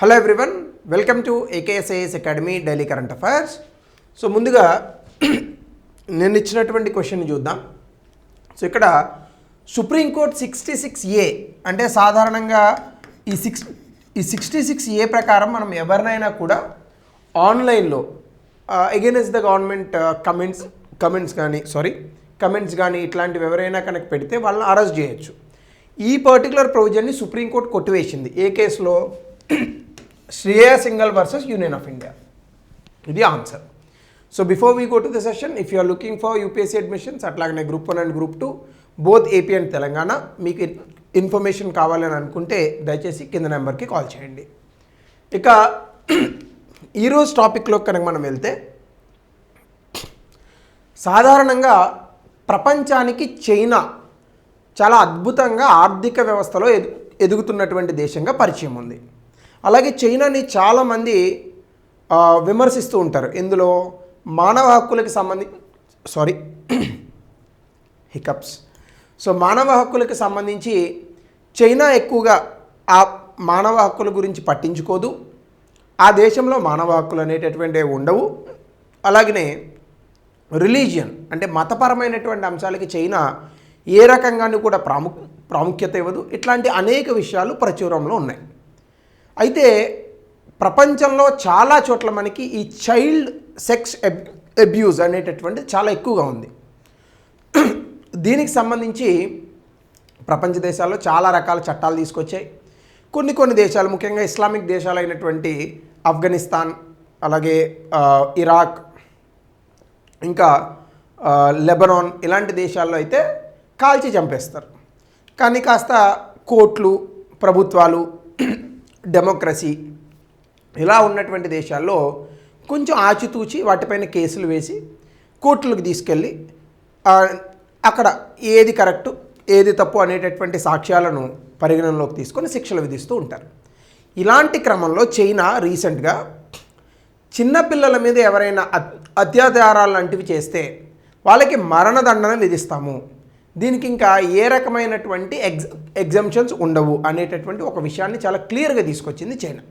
Hello everyone, welcome to ఏకేఎస్ఐఎస్ academy daily current affairs. So ముందుగా నేను ఇచ్చినటువంటి క్వశ్చన్ చూద్దాం. సో ఇక్కడ సుప్రీంకోర్టు 66A అంటే సాధారణంగా ఈ 66A ప్రకారం మనం ఎవరినైనా కూడా ఆన్లైన్లో అగైనెస్ట్ ద గవర్నమెంట్ కమెంట్స్ కానీ ఇట్లాంటివి ఎవరైనా కనుక పెడితే వాళ్ళని అరెస్ట్ చేయొచ్చు. ఈ పర్టికులర్ ప్రొవిజన్ని సుప్రీంకోర్టు కొట్టివేసింది. ఏ కేసులో? Shreya Singhal versus union of India. ఇది answer. So before we go to the session, if you are looking for UPSC admissions, అట్లాగనే group 1 and group 2 both AP and Telangana, మీకు ఇన్ఫర్మేషన్ కావాలని అనుకుంటే దయచేసి కింద నెంబర్కి కాల్ చేయండి. ఇక ఈరోజు టాపిక్లో కనుక మనం వెళ్తే, సాధారణంగా ప్రపంచానికి చైనా చాలా అద్భుతంగా ఆర్థిక వ్యవస్థలో ఎదుగుతున్నటువంటి దేశంగా పరిచయం ఉంది. అలాగే చైనాని చాలామంది విమర్శిస్తూ ఉంటారు. ఇందులో మానవ హక్కులకి మానవ హక్కులకి సంబంధించి చైనా ఎక్కువగా ఆ మానవ హక్కుల గురించి పట్టించుకోదు. ఆ దేశంలో మానవ హక్కులు అనేటటువంటివి ఉండవు. అలాగనే రిలీజియన్ అంటే మతపరమైనటువంటి అంశాలకి చైనా ఏ రకంగానూ కూడా ప్రాముఖ్యత ఇవ్వదు. ఇట్లాంటి అనేక విషయాలు ప్రచురంలో ఉన్నాయి. అయితే ప్రపంచంలో చాలా చోట్ల మనకి ఈ చైల్డ్ సెక్స్ అబ్యూజ్ అనేటటువంటిది చాలా ఎక్కువగా ఉంది. దీనికి సంబంధించి ప్రపంచ దేశాల్లో చాలా రకాల చట్టాలు తీసుకొచ్చాయి. కొన్ని దేశాలు, ముఖ్యంగా ఇస్లామిక్ దేశాలు అయినటువంటి ఆఫ్ఘనిస్తాన్, అలాగే ఇరాక్, ఇంకా లెబనాన్, ఇలాంటి దేశాల్లో అయితే కాల్చి చంపేస్తారు. కానీ కాస్త కోర్టులు, ప్రభుత్వాలు, డెమోక్రసీ ఇలా ఉన్నటువంటి దేశాల్లో కొంచెం ఆచితూచి వాటిపైన కేసులు వేసి కోర్టులకు తీసుకెళ్ళి అక్కడ ఏది కరెక్టు ఏది తప్పు అనేటటువంటి సాక్ష్యాలను పరిగణనలోకి తీసుకొని శిక్షలు విధిస్తూ ఉంటారు. ఇలాంటి క్రమంలో చైనా రీసెంట్గా చిన్నపిల్లల మీద ఎవరైనా అత్యాచారాలు లాంటివి చేస్తే వాళ్ళకి మరణదండన విధిస్తాము, దీనికి ఇంకా ఏ రకమైనటువంటి ఎగ్జంప్షన్స్ ఉండవు అనేటటువంటి ఒక విషయాన్ని చాలా క్లియర్గా తీసుకొచ్చింది చైనా.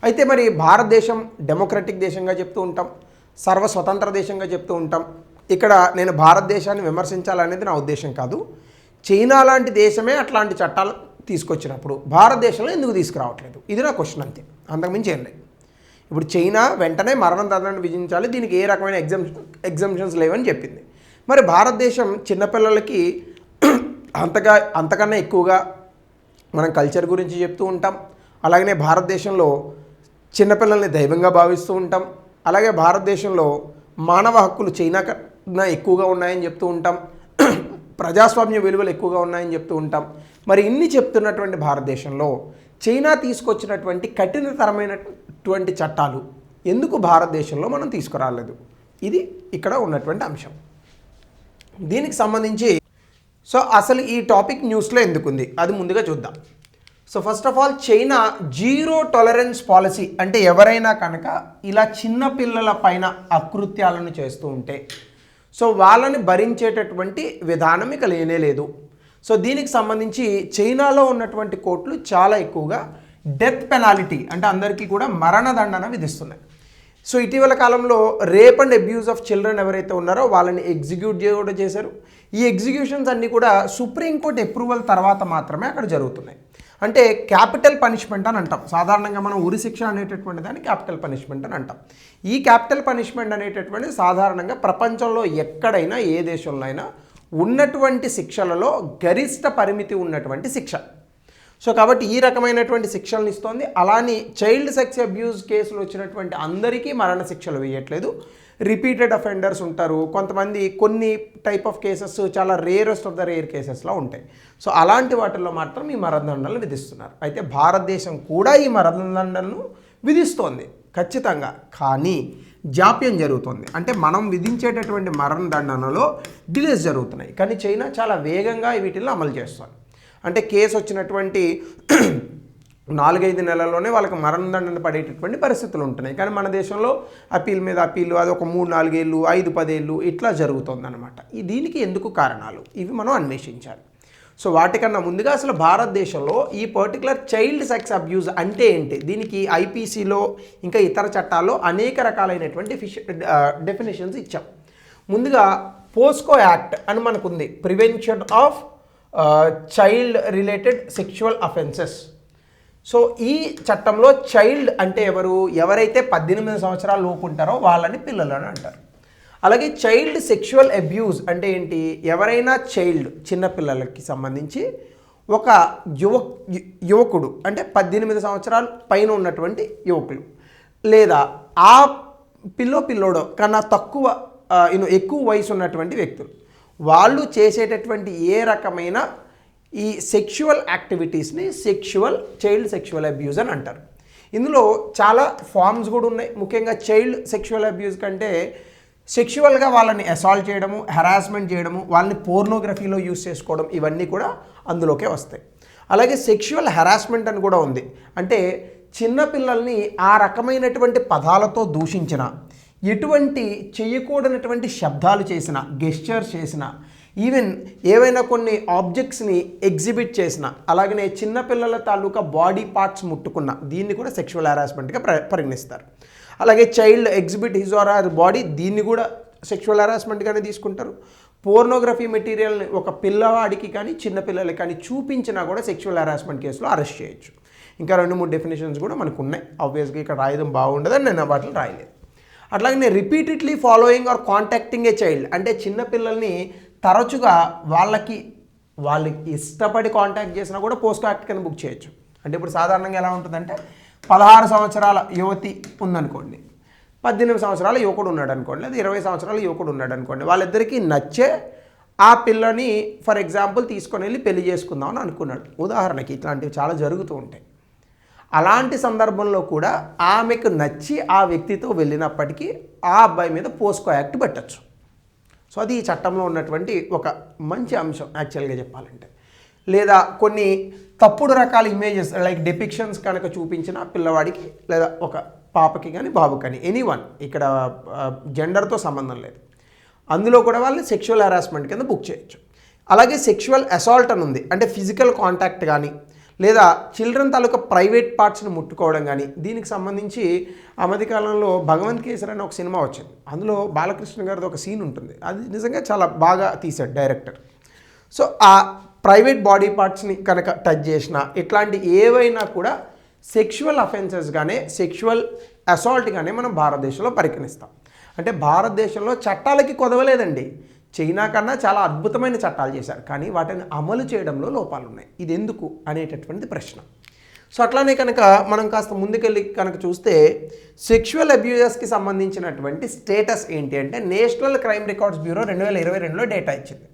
అయితే మరి భారతదేశం డెమోక్రటిక్ దేశంగా చెప్తూ ఉంటాం, సర్వస్వతంత్ర దేశంగా చెప్తూ ఉంటాం. ఇక్కడ నేను భారతదేశాన్ని విమర్శించాలనేది నా ఉద్దేశం కాదు. చైనా లాంటి దేశమే అట్లాంటి చట్టాలు తీసుకొచ్చినప్పుడు భారతదేశంలో ఎందుకు తీసుకురావట్లేదు? ఇది నా క్వశ్చన్, అంతే, అంతకుమించి ఏం లేదు. ఇప్పుడు చైనా వెంటనే మరణదండన విధించాలి, దీనికి ఏ రకమైన ఎగ్జంప్షన్స్ లేవని చెప్పింది. మరి భారతదేశం చిన్నపిల్లలకి అంతకన్నా ఎక్కువగా మనం కల్చర్ గురించి చెప్తూ ఉంటాం. అలాగనే భారతదేశంలో చిన్నపిల్లల్ని దైవంగా భావిస్తూ ఉంటాం. అలాగే భారతదేశంలో మానవ హక్కులు చైనా కన్నా ఎక్కువగా ఉన్నాయని చెప్తూ ఉంటాం. ప్రజాస్వామ్య విలువలు ఎక్కువగా ఉన్నాయని చెప్తూ ఉంటాం. మరి ఇన్ని చెప్తున్నటువంటి భారతదేశంలో చైనా తీసుకొచ్చినటువంటి కఠినతరమైనటువంటి చట్టాలు ఎందుకు భారతదేశంలో మనం తీసుకురాలేదు? ఇది ఇక్కడ ఉన్నటువంటి అంశం. దీనికి సంబంధించి అసలు ఈ టాపిక్ న్యూస్లో ఎందుకుంది అది ముందుగా చూద్దాం. First of all, China zero tolerance policy అంటే ఎవరైనా కనుక ఇలా చిన్న పిల్లల పైన అకృత్యాలను చేస్తూ ఉంటే వాళ్ళని భరించేటటువంటి విధానం ఇక లేనే లేదు. దీనికి సంబంధించి చైనాలో ఉన్నటువంటి కోర్టులు చాలా ఎక్కువగా డెత్ పెనాల్టీ అంటే అందరికీ కూడా మరణదండన విధిస్తున్నాయి. ఇటీవల కాలంలో rape and abuse of children ఎవరైతే ఉన్నారో వాళ్ళని ఎగ్జిక్యూట్ కూడా చేశారు. ఈ ఎగ్జిక్యూషన్స్ అన్నీ కూడా సుప్రీంకోర్టు అప్రూవల్ తర్వాత మాత్రమే అక్కడ జరుగుతున్నాయి. అంటే క్యాపిటల్ పనిష్మెంట్ అని అంటాం. సాధారణంగా మనం ఉరి శిక్ష అనేటటువంటి దాన్ని క్యాపిటల్ పనిష్మెంట్ అని అంటాం. ఈ క్యాపిటల్ పనిష్మెంట్ అనేటటువంటిది సాధారణంగా ప్రపంచంలో ఎక్కడైనా ఏ దేశంలో అయినా ఉన్నటువంటి శిక్షలలో గరిష్ట పరిమితి ఉన్నటువంటి శిక్ష. కాబట్టి ఈ రకమైనటువంటి శిక్షలను ఇస్తోంది. అలానే చైల్డ్ సెక్స్ అబ్యూజ్ కేసులు వచ్చినటువంటి అందరికీ మరణ శిక్షలు వేయట్లేదు. రిపీటెడ్ అఫెండర్స్ ఉంటారు, కొంతమంది కొన్ని టైప్ ఆఫ్ కేసెస్ చాలా రేరెస్ట్ ఆఫ్ ద రేర్ కేసెస్లో ఉంటాయి. అలాంటి వాటిల్లో మాత్రం ఈ మరణదండనలు విధిస్తున్నారు. అయితే భారతదేశం కూడా ఈ మరణదండనను విధిస్తోంది ఖచ్చితంగా, కానీ జాప్యం జరుగుతుంది. అంటే మనం విధించేటటువంటి మరణదండనలో డిలేస్ జరుగుతున్నాయి, కానీ చైనా చాలా వేగంగా వీటిని అమలు చేస్తుంది. అంటే కేసు వచ్చినటువంటి 4-5 నెలల్లోనే వాళ్ళకి మరణదండన పడేటటువంటి పరిస్థితులు ఉంటున్నాయి. కానీ మన దేశంలో అప్పీల్ మీద అప్పీలు, అది ఒక 3-4 ఏళ్ళు, 5-10 ఏళ్ళు ఇట్లా జరుగుతుందన్నమాట. దీనికి ఎందుకు కారణాలు? ఇవి మనం అన్వేషించాలి. సో వాటికన్నా ముందుగా అసలు భారతదేశంలో ఈ పర్టికులర్ చైల్డ్ సెక్స్ అబ్యూజ్ అంటే ఏంటి, దీనికి ఐపీసీలో ఇంకా ఇతర చట్టాల్లో అనేక రకాలైనటువంటి డెఫినేషన్స్ ఇచ్చాం. ముందుగా పోస్కో యాక్ట్ అని మనకుంది, prevention of child related sexual offences. So ఈ చట్టంలో చైల్డ్ అంటే ఎవరైతే 18 సంవత్సరాల లోపు ఉంటారో వాళ్ళని పిల్లలని అంటారు. అలాగే చైల్డ్ సెక్షువల్ అబ్యూజ్ అంటే ఏంటి, ఎవరైనా చైల్డ్ చిన్నపిల్లలకి సంబంధించి ఒక యువకుడు అంటే 18 సంవత్సరాల పైన ఉన్నటువంటి యువకులు లేదా ఆ పిల్లోడో కన్నా తక్కువ ఎక్కువ వయసు ఉన్నటువంటి వ్యక్తులు వాళ్ళు చేసేటటువంటి ఏ రకమైన ఈ సెక్షువల్ యాక్టివిటీస్ని చైల్డ్ సెక్షువల్ అబ్యూజ్ అని అంటారు. ఇందులో చాలా ఫార్మ్స్ కూడా ఉన్నాయి. ముఖ్యంగా చైల్డ్ సెక్షువల్ అబ్యూజ్ కంటే సెక్షువల్గా వాళ్ళని అసాల్ట్ చేయడము, హెరాస్మెంట్ చేయడము, వాళ్ళని పోర్నోగ్రఫీలో యూస్ చేసుకోవడం, ఇవన్నీ కూడా అందులోకే వస్తాయి. అలాగే సెక్షువల్ హెరాస్మెంట్ అని కూడా ఉంది. అంటే చిన్నపిల్లల్ని ఆ రకమైనటువంటి పదాలతో దూషించిన, ఎటువంటి చేయకూడనటువంటి శబ్దాలు చేసిన, గెస్చర్స్ చేసిన, ఈవెన్ ఏవైనా కొన్ని ఆబ్జెక్ట్స్ని ఎగ్జిబిట్ చేసిన, అలాగనే చిన్నపిల్లల తాలూకా బాడీ పార్ట్స్ ముట్టుకున్న, దీన్ని కూడా సెక్షువల్ హెరాస్మెంట్గా పరిగణిస్తారు. అలాగే child exhibit his or her body, దీన్ని కూడా సెక్షువల్ హెరాస్మెంట్గానే తీసుకుంటారు. పోర్నోగ్రఫీ మెటీరియల్ని ఒక పిల్లవాడికి కానీ చిన్నపిల్లలకి కానీ చూపించినా కూడా సెక్షువల్ హెరాస్మెంట్ కేసులో అరెస్ట్ చేయొచ్చు. ఇంకా 2-3 డెఫినేషన్స్ కూడా మనకు ఉన్నాయి. ఆబ్వియస్గా ఇక్కడ రాయడం బాగుండదని నేను వాటిని రాయలేదు. అట్లాగే repeatedly following or contacting a child అంటే చిన్నపిల్లల్ని తరచుగా వాళ్ళకి ఇష్టపడి కాంటాక్ట్ చేసినా కూడా పోస్కో యాక్ట్ కింద బుక్ చేయొచ్చు. అంటే ఇప్పుడు సాధారణంగా ఎలా ఉంటుందంటే 16 సంవత్సరాల యువతి ఉందనుకోండి, 18 సంవత్సరాల యువకుడు ఉన్నాడు అనుకోండి, లేదా 20 సంవత్సరాల యువకుడు ఉన్నాడు అనుకోండి, వాళ్ళిద్దరికీ నచ్చే ఆ పిల్లని ఫర్ ఎగ్జాంపుల్ తీసుకొని వెళ్ళి పెళ్లి చేసుకుందామని అనుకున్నాడు. ఉదాహరణకి ఇట్లాంటివి చాలా జరుగుతూ ఉంటాయి. అలాంటి సందర్భంలో కూడా ఆమెకు నచ్చి ఆ వ్యక్తితో వెళ్ళినప్పటికీ ఆ అబ్బాయి మీద పోస్కో యాక్ట్ పెట్టచ్చు. సో అది ఈ చట్టంలో ఉన్నటువంటి ఒక మంచి అంశం యాక్చువల్గా చెప్పాలంటే. లేదా కొన్ని తప్పుడు రకాల ఇమేజెస్ లైక్ డెపిక్షన్స్ కనుక చూపించిన పిల్లవాడికి లేదా ఒక పాపకి కానీ బాబుకి కానీ ఎనీవన్, ఇక్కడ జెండర్తో సంబంధం లేదు, అందులో కూడా వాళ్ళని సెక్షువల్ హెరాస్మెంట్ కింద బుక్ చేయొచ్చు. అలాగే సెక్షువల్ అసాల్ట్ అని ఉంది, అంటే ఫిజికల్ కాంటాక్ట్ కానీ లేదా చిల్డ్రన్ తాలూకా ప్రైవేట్ పార్ట్స్ని ముట్టుకోవడం కానీ, దీనికి సంబంధించి ఆ మధ్యకాలంలో భగవంత్ కేసరి అని ఒక సినిమా వచ్చింది. అందులో బాలకృష్ణ గారిది ఒక సీన్ ఉంటుంది, అది నిజంగా చాలా బాగా తీశాడు డైరెక్టర్. సో ఆ ప్రైవేట్ బాడీ పార్ట్స్ని కనుక టచ్ చేసినా ఇట్లాంటి ఏవైనా కూడా సెక్షువల్ అఫెన్సెస్గానే, సెక్షువల్ అసాల్ట్గానే మనం భారతదేశంలో పరిగణిస్తాం. అంటే భారతదేశంలో చట్టాలకి కొదవలేదండి. చైనా కన్నా చాలా అద్భుతమైన చట్టాలు చేశారు, కానీ వాటిని అమలు చేయడంలో లోపాలు ఉన్నాయి. ఇది ఎందుకు అనేటటువంటిది ప్రశ్న. సో అట్లానే కనుక మనం కాస్త ముందుకెళ్ళి కనుక చూస్తే సెక్షువల్ అబ్యూజెస్కి సంబంధించినటువంటి స్టేటస్ ఏంటి అంటే నేషనల్ క్రైమ్ రికార్డ్స్ బ్యూరో 2022లో డేటా ఇచ్చింది.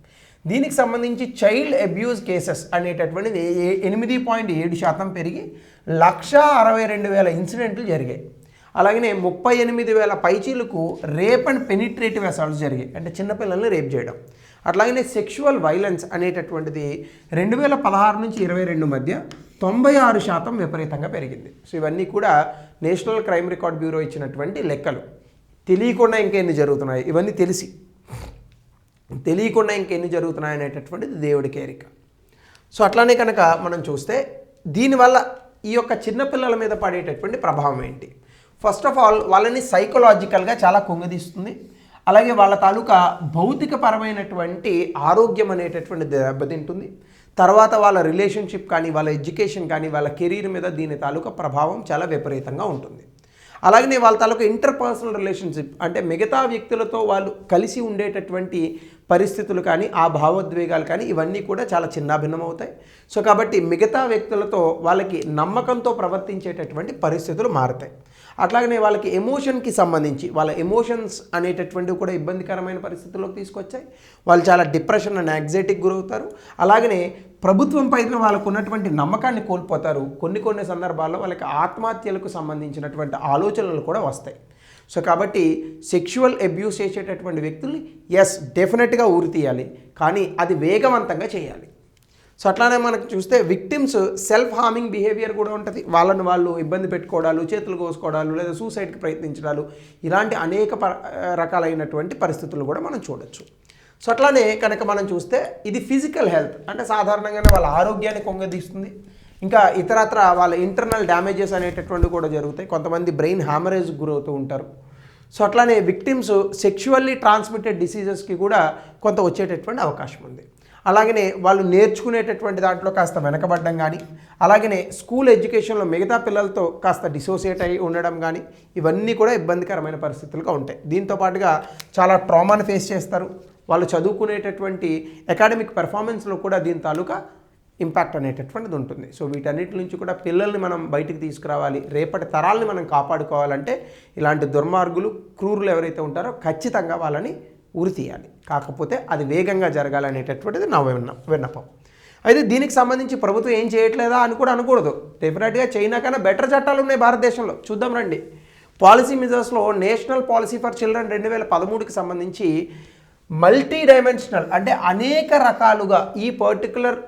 దీనికి సంబంధించి చైల్డ్ అబ్యూజ్ కేసెస్ అనేటటువంటిది 8.7% పెరిగి 162,000 ఇన్సిడెంట్లు జరిగాయి. అలాగనే 38,000 పైచీలకు రేప్ అండ్ పెనిట్రేటివ్ అసాల్ట్స్ జరిగాయి, అంటే చిన్నపిల్లల్ని రేప్ చేయడం. అట్లాగనే సెక్షువల్ వైలెన్స్ అనేటటువంటిది 2016 నుంచి 2022 మధ్య 96% విపరీతంగా పెరిగింది. సో ఇవన్నీ కూడా నేషనల్ క్రైమ్ రికార్డ్ బ్యూరో ఇచ్చినటువంటి లెక్కలు. తెలియకుండా ఇంకెన్ని జరుగుతున్నాయి, ఇవన్నీ తెలియకుండా ఇంకెన్ని జరుగుతున్నాయి అనేటటువంటిది దేవుడికి ఎరిక. సో అట్లానే కనుక మనం చూస్తే దీనివల్ల ఈ యొక్క చిన్నపిల్లల మీద పడేటటువంటి ప్రభావం ఏంటి? ఫస్ట్ ఆఫ్ ఆల్ వాళ్ళని సైకలాజికల్గా చాలా కుంగదీస్తుంది. అలాగే వాళ్ళ తాలూకా భౌతికపరమైనటువంటి ఆరోగ్యం అనేటటువంటి దెబ్బతింటుంది. తర్వాత వాళ్ళ రిలేషన్షిప్ కానీ, వాళ్ళ ఎడ్యుకేషన్ కానీ, వాళ్ళ కెరీర్ మీద దీని తాలూకా ప్రభావం చాలా విపరీతంగా ఉంటుంది. అలాగనే వాళ్ళ తాలూకా ఇంటర్పర్సనల్ రిలేషన్షిప్ అంటే మిగతా వ్యక్తులతో వాళ్ళు కలిసి ఉండేటటువంటి పరిస్థితులు కానీ, ఆ భావోద్వేగాలు కానీ, ఇవన్నీ కూడా చాలా చిన్నాభిన్నమవుతాయి. సో కాబట్టి మిగతా వ్యక్తులతో వాళ్ళకి నమ్మకంతో ప్రవర్తించేటటువంటి పరిస్థితులు మారుతాయి. అట్లాగనే వాళ్ళకి ఎమోషన్కి సంబంధించి వాళ్ళ ఎమోషన్స్ అనేటటువంటివి కూడా ఇబ్బందికరమైన పరిస్థితుల్లోకి తీసుకొచ్చాయి. వాళ్ళు చాలా డిప్రెషన్ అండ్ యాంగ్జైటీకి గురవుతారు. అలాగనే ప్రభుత్వం పైన వాళ్ళకు ఉన్నటువంటి నమ్మకాన్ని కోల్పోతారు. కొన్ని సందర్భాల్లో వాళ్ళకి ఆత్మహత్యలకు సంబంధించినటువంటి ఆలోచనలు కూడా వస్తాయి. సో కాబట్టి సెక్షువల్ అబ్యూస్ చేసేటటువంటి వ్యక్తుల్ని డెఫినెట్గా ఉరి తీయాలి, కానీ అది వేగవంతంగా చేయాలి. సో అట్లానే మనకు చూస్తే విక్టిమ్స్ సెల్ఫ్ హార్మింగ్ బిహేవియర్ కూడా ఉంటుంది. వాళ్ళని వాళ్ళు ఇబ్బంది పెట్టుకోవడాలు, చేతులు కోసుకోవడాలు, లేదా సూసైడ్కి ప్రయత్నించడాలు, ఇలాంటి అనేక రకాలైనటువంటి పరిస్థితులు కూడా మనం చూడొచ్చు. సో అట్లానే కనుక మనం చూస్తే ఇది ఫిజికల్ హెల్త్ అంటే సాధారణంగానే వాళ్ళ ఆరోగ్యాన్ని కొంగదీస్తుంది. ఇంకా ఇతరత్ర వాళ్ళ ఇంటర్నల్ డ్యామేజెస్ అనేటటువంటివి కూడా జరుగుతాయి. కొంతమంది బ్రెయిన్ హ్యామరేజ్ గురవుతూ ఉంటారు. సో అట్లానే విక్టిమ్స్ సెక్షువల్లీ ట్రాన్స్మిటెడ్ డిసీజెస్కి కూడా కొంత వచ్చేటటువంటి అవకాశం ఉంది. అలాగనే వాళ్ళు నేర్చుకునేటటువంటి దాంట్లో కాస్త వెనకబడడం కానీ, అలాగనే స్కూల్ ఎడ్యుకేషన్లో మిగతా పిల్లలతో కాస్త డిసోసియేట్ అయి ఉండడం కానీ, ఇవన్నీ కూడా ఇబ్బందికరమైన పరిస్థితులుగా ఉంటాయి. దీంతో పాటుగా చాలా ట్రామాను ఫేస్ చేస్తారు. వాళ్ళు చదువుకునేటటువంటి అకాడమిక్ పెర్ఫార్మెన్స్లో కూడా దీని తాలూకా ఇంపాక్ట్ అనేటటువంటిది ఉంటుంది. సో వీటన్నిటి నుంచి కూడా పిల్లల్ని మనం బయటికి తీసుకురావాలి. రేపటి తరాలని మనం కాపాడుకోవాలంటే ఇలాంటి దుర్మార్గులు, క్రూరులు ఎవరైతే ఉంటారో ఖచ్చితంగా వాళ్ళని ఉరి తీయాలి. కాకపోతే అది వేగంగా జరగాలనేటటువంటిది నా విన్నపం. అయితే దీనికి సంబంధించి ప్రభుత్వం ఏం చేయట్లేదా అని కూడా అనకూడదు. డెఫినెట్గా చైనా కన్నా బెటర్ చట్టాలు ఉన్నాయి భారతదేశంలో. చూద్దాం రండి. పాలసీ మెజర్స్లో నేషనల్ పాలసీ ఫర్ చిల్డ్రన్ 2013కి సంబంధించి మల్టీ డైమెన్షనల్ అంటే అనేక రకాలుగా ఈ పర్టికులర్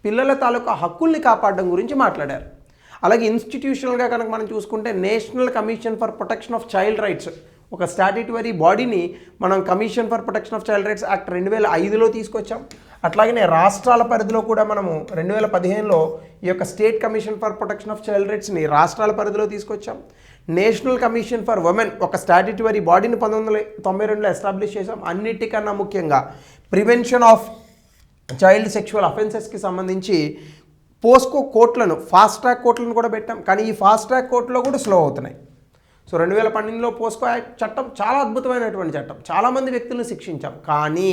పిల్లల తాలూకా హక్కుల్ని కాపాడడం గురించి మాట్లాడారు. అలాగే ఇన్స్టిట్యూషనల్గా కనుక మనం చూసుకుంటే national commission for protection of child rights ఒక స్టాట్యూటరీ బాడీని మనం commission for protection of child rights act 2005లో తీసుకొచ్చాం. అట్లాగనే రాష్ట్రాల పరిధిలో కూడా మనము 2015లో ఈ యొక్క state commission for protection of child రైట్స్ని రాష్ట్రాల పరిధిలో తీసుకొచ్చాం. నేషనల్ కమిషన్ ఫర్ ఉమెన్ ఒక స్టాట్యూటరీ బాడీని 1992లో ఎస్టాబ్లిష్ చేసాం. అన్నిటికన్నా ముఖ్యంగా ప్రివెన్షన్ ఆఫ్ చైల్డ్ సెక్షువల్ అఫెన్సెస్కి సంబంధించి పోస్కో కోర్టులను, ఫాస్ట్ ట్రాక్ కోర్టులను కూడా పెట్టాం. కానీ ఈ ఫాస్ట్ ట్రాక్ కోర్టులో కూడా స్లో అవుతున్నాయి. సో 2012లో పోస్కో యాక్ట్ చట్టం చాలా అద్భుతమైనటువంటి చట్టం, చాలామంది వ్యక్తులను శిక్షించాం. కానీ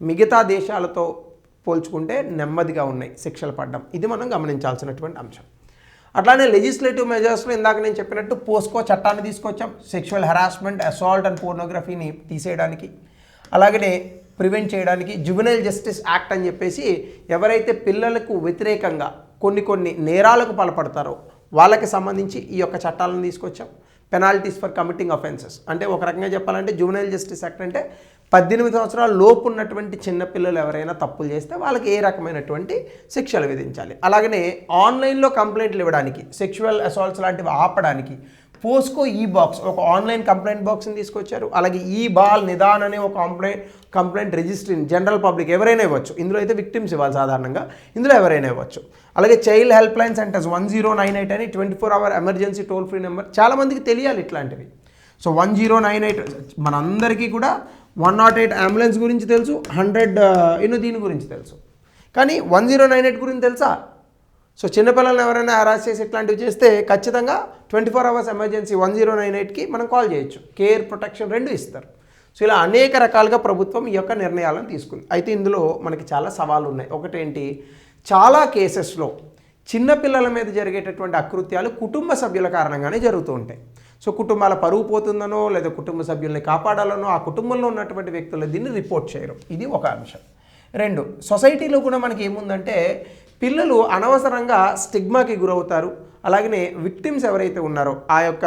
మిగతా దేశాలతో పోల్చుకుంటే నెమ్మదిగా ఉన్నాయి శిక్షలు పడడం. ఇది మనం గమనించాల్సినటువంటి అంశం. అట్లానే లెజిస్లేటివ్ మెజర్స్లో ఇందాక నేను చెప్పినట్టు పోస్కో చట్టాన్ని తీసుకొచ్చాం. సెక్షువల్ హెరాస్మెంట్, అసాల్ట్ అండ్ పోర్నోగ్రఫీని తీసేయడానికి, అలాగనే ప్రివెంట్ చేయడానికి జువెనైల్ జస్టిస్ యాక్ట్ అని చెప్పేసి ఎవరైతే పిల్లలకు వ్యతిరేకంగా కొన్ని నేరాలకు పాల్పడతారో వాళ్ళకి సంబంధించి ఈ యొక్క చట్టాలను తీసుకొచ్చాం. పెనాల్టీస్ ఫర్ కమిటింగ్ అఫెన్సెస్ అంటే ఒక రకంగా చెప్పాలంటే జువెనైల్ జస్టిస్ యాక్ట్ అంటే 18 సంవత్సరాల లోపు ఉన్నటువంటి చిన్నపిల్లలు ఎవరైనా తప్పులు చేస్తే వాళ్ళకి ఏ రకమైనటువంటి శిక్షలు విధించాలి. అలాగనే ఆన్లైన్లో కంప్లైంట్లు ఇవ్వడానికి, సెక్షువల్ అసాల్ట్స్ లాంటివి ఆపడానికి పోస్కో ఈ బాక్స్ ఒక ఆన్లైన్ కంప్లైంట్ బాక్స్ని తీసుకొచ్చారు. అలాగే ఈ బాల్ నిదాన్ అనే ఒక కంప్లైంట్ రిజిస్ట్రీని జనరల్ పబ్లిక్ ఎవరైనా ఇవ్వచ్చు. ఇందులో అయితే విక్టిమ్స్ ఇవ్వాలి సాధారణంగా, ఇందులో ఎవరైనా ఇవ్వచ్చు. అలాగే చైల్డ్ హెల్ప్ లైన్ సెంటర్స్ 1098 అని 24 ఎమర్జెన్సీ టోల్ ఫ్రీ నెంబర్, చాలామందికి తెలియాలి ఇట్లాంటివి. సో 1098 మనందరికీ కూడా 108 అంబులెన్స్ గురించి తెలుసు, 100 దీని గురించి తెలుసు. కానీ 1098 గురించి తెలుసా? సో చిన్నపిల్లలను ఎవరైనా హరాస్ చేసి ఇట్లాంటివి చేస్తే ఖచ్చితంగా 24 అవర్స్ ఎమర్జెన్సీ 1098కి మనం కాల్ చేయొచ్చు. కేర్, ప్రొటెక్షన్ రెండు ఇస్తారు. సో ఇలా అనేక రకాలుగా ప్రభుత్వం ఈ యొక్క నిర్ణయాలను తీసుకుంది. అయితే ఇందులో మనకి చాలా సవాళ్ళు ఉన్నాయి. ఒకటేంటి, చాలా కేసెస్లో చిన్నపిల్లల మీద జరిగేటటువంటి అకృత్యాలు కుటుంబ సభ్యుల కారణంగానే జరుగుతూ ఉంటాయి. సో కుటుంబాల పరువు పోతుందనో లేదా కుటుంబ సభ్యుల్ని కాపాడాలనో ఆ కుటుంబంలో ఉన్నటువంటి వ్యక్తులు దీన్ని రిపోర్ట్ చేయరు. ఇది ఒక అంశం. రెండు, సొసైటీలో కూడా మనకి ఏముందంటే పిల్లలు అనవసరంగా స్టిగ్మాకి గురవుతారు. అలాగనే విక్టిమ్స్ ఎవరైతే ఉన్నారో ఆ యొక్క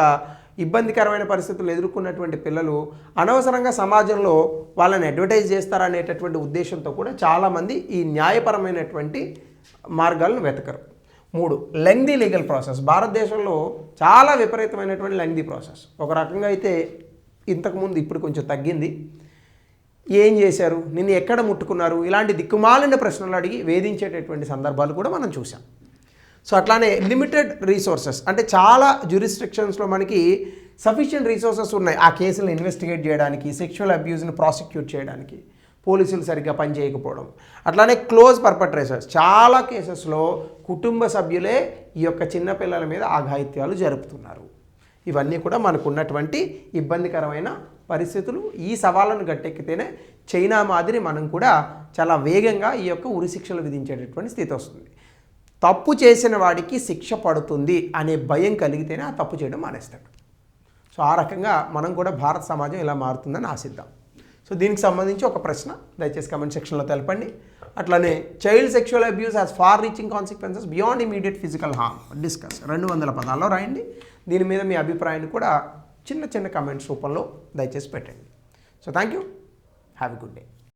ఇబ్బందికరమైన పరిస్థితులు ఎదుర్కొన్నటువంటి పిల్లలు అనవసరంగా సమాజంలో వాళ్ళని అడ్వర్టైజ్ చేస్తారనేటటువంటి ఉద్దేశంతో కూడా చాలామంది ఈ న్యాయపరమైనటువంటి మార్గాలను వెతకరు. మూడు, లెంగ్దీ లీగల్ ప్రాసెస్. భారతదేశంలో చాలా విపరీతమైనటువంటి లెంగ్దీ ప్రాసెస్. ఒక రకంగా అయితే ఇంతకుముందు ఇప్పుడు కొంచెం తగ్గింది. ఏం చేశారు, నిన్ను ఎక్కడ ముట్టుకున్నారు, ఇలాంటి దిక్కుమాలిన ప్రశ్నలు అడిగి వేధించేటటువంటి సందర్భాలు కూడా మనం చూసాం. సో అట్లానే లిమిటెడ్ రీసోర్సెస్ అంటే చాలా జ్యూరిస్ట్రిక్షన్స్లో మనకి సఫిషియెంట్ రీసోర్సెస్ ఉన్నాయి ఆ కేసులను ఇన్వెస్టిగేట్ చేయడానికి, సెక్షువల్ అబ్యూస్ని ప్రాసిక్యూట్ చేయడానికి. పోలీసులు సరిగ్గా పనిచేయకపోవడం. అట్లానే క్లోజ్ పర్పట్రేటర్స్, చాలా కేసెస్లో కుటుంబ సభ్యులే ఈ యొక్క చిన్నపిల్లల మీద అఘాయిత్యాలు జరుపుతున్నారు. ఇవన్నీ కూడా మనకు ఉన్నటువంటి ఇబ్బందికరమైన పరిస్థితులు. ఈ సవాళ్ళను గట్టెక్కితేనే చైనా మాదిరి మనం కూడా చాలా వేగంగా ఈ యొక్క ఉరి శిక్షలు విధించేటటువంటి స్థితి వస్తుంది. తప్పు చేసిన వాడికి శిక్ష పడుతుంది అనే భయం కలిగితేనే ఆ తప్పు చేయడం మానేస్తాడు. సో ఆ రకంగా మనం కూడా భారత సమాజం ఇలా మారుతుందని ఆశిద్దాం. సో దీనికి సంబంధించి ఒక ప్రశ్న దయచేసి కమెంట్ సెక్షన్లో తెలపండి. అట్లానే child sexual abuse has far reaching consequences beyond immediate physical harm discuss 200 పదాల్లో రాయండి. దీని మీద మీ అభిప్రాయాన్ని కూడా చిన్న చిన్న కమెంట్స్ రూపంలో దయచేసి పెట్టండి. So thank you, have a good day.